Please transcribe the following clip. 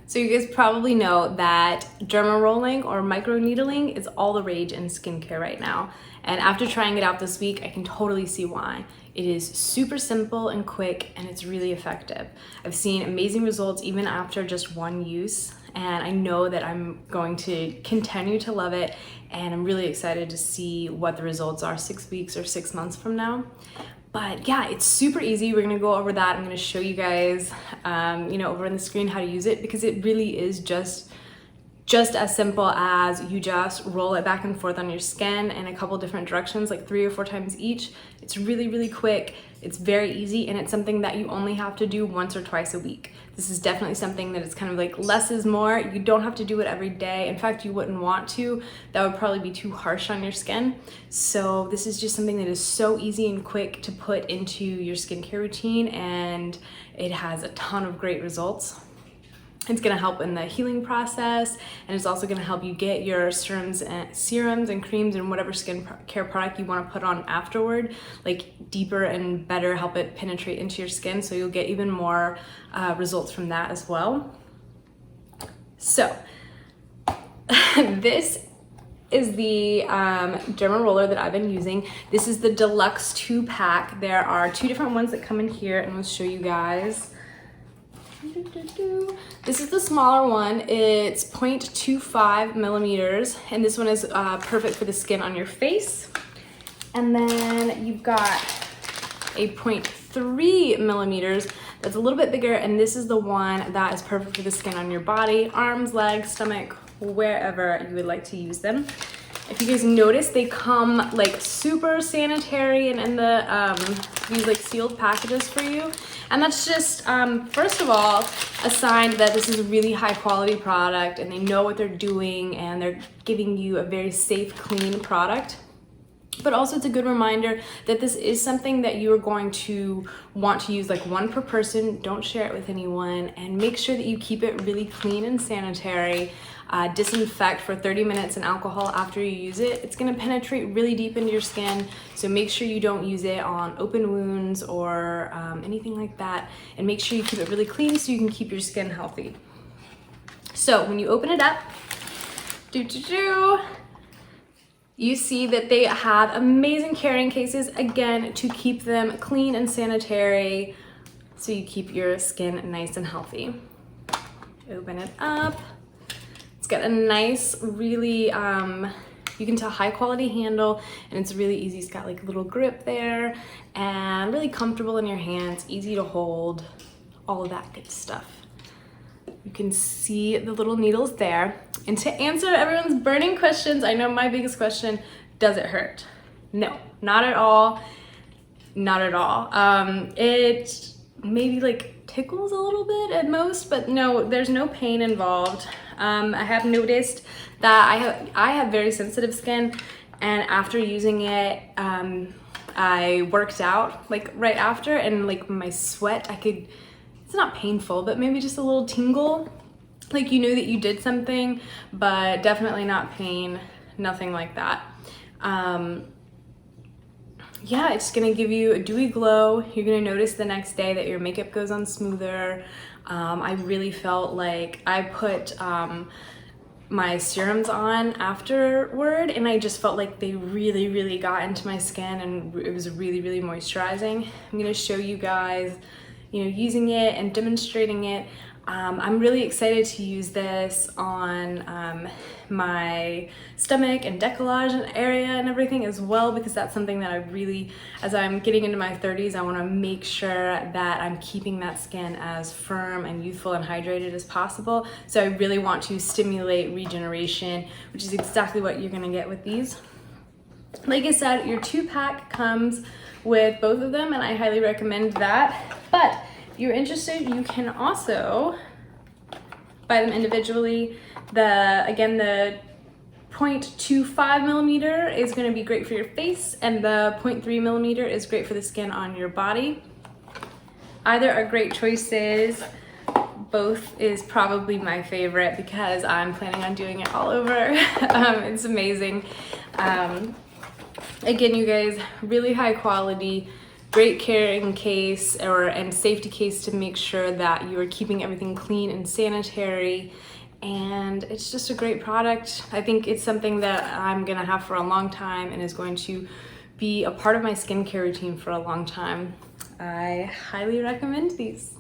So you guys probably know that dermarolling or microneedling is all the rage in skincare right now. And after trying it out this week, I can totally see why. It is super simple and quick, and it's really effective. I've seen amazing results even after just one use, and I know that I'm going to continue to love it, and I'm really excited to see what the results are 6 weeks or 6 months from now. But yeah, it's super easy. We're gonna go over that. I'm gonna show you guys, over on the screen how to use it, because it really is just as simple as you just roll it back and forth on your skin in a couple different directions, like 3 or 4 times each. It's really, really quick. It's very easy, and it's something that you only have to do once or twice a week. This is definitely something that is kind of like less is more. You don't have to do it every day. In fact, you wouldn't want to. That would probably be too harsh on your skin. So this is just something that is so easy and quick to put into your skincare routine, and it has a ton of great results. It's gonna help in the healing process, and it's also gonna help you get your serums and creams and whatever skincare product you wanna put on afterward, like deeper and better, help it penetrate into your skin, so you'll get even more results from that as well. So, this is the Dermaroller that I've been using. This is the Deluxe 2-pack. There are 2 different ones that come in here, and I'll show you guys. This is the smaller one. It's 0.25 millimeters, and this one is perfect for the skin on your face. And then you've got a 0.3 millimeters that's a little bit bigger, and this is the one that is perfect for the skin on your body, arms, legs, stomach, wherever you would like to use them. If you guys notice, they come like super sanitary and in the these like sealed packages for you. And that's just, first of all, a sign that this is a really high quality product and they know what they're doing and they're giving you a very safe, clean product. But also it's a good reminder that this is something that you are going to want to use like one per person. Don't share it with anyone, and make sure that you keep it really clean and sanitary. Disinfect for 30 minutes in alcohol after you use it. It's gonna penetrate really deep into your skin, so make sure you don't use it on open wounds or anything like that, and make sure you keep it really clean so you can keep your skin healthy. So when you open it up, you see that they have amazing carrying cases, again, to keep them clean and sanitary so you keep your skin nice and healthy. Open it up. It's got a nice, really, you can tell high quality handle, and it's really easy. It's got like a little grip there and really comfortable in your hands, easy to hold, all of that good stuff. You can see the little needles there. And to answer everyone's burning questions, I know my biggest question, does it hurt? No, not at all, not at all. It maybe like tickles a little bit at most, but no, there's no pain involved. I have noticed that I have very sensitive skin, and after using it, I worked out like right after, and like my sweat, it's not painful, but maybe just a little tingle, like you knew that you did something, but definitely not pain, nothing like that. Yeah, it's gonna give you a dewy glow. You're gonna notice the next day that your makeup goes on smoother. I really felt like I put my serums on afterward, and I just felt like they really, really got into my skin, and it was really, really moisturizing. I'm gonna show you guys, using it and demonstrating it. I'm really excited to use this on my stomach and décolletage area and everything as well, because that's something that I really, as I'm getting into my 30s, I want to make sure that I'm keeping that skin as firm and youthful and hydrated as possible. So I really want to stimulate regeneration, which is exactly what you're going to get with these. Like I said, your 2-pack comes with both of them, and I highly recommend that. But if you're interested, you can also buy them individually. Again, the 0.25 millimeter is going to be great for your face, and the 0.3 millimeter is great for the skin on your body. Either are great choices. Both is probably my favorite because I'm planning on doing it all over. It's amazing. Again, you guys, really high quality, great carrying case and safety case to make sure that you are keeping everything clean and sanitary. And it's just a great product. I think it's something that I'm gonna have for a long time and is going to be a part of my skincare routine for a long time. I highly recommend these.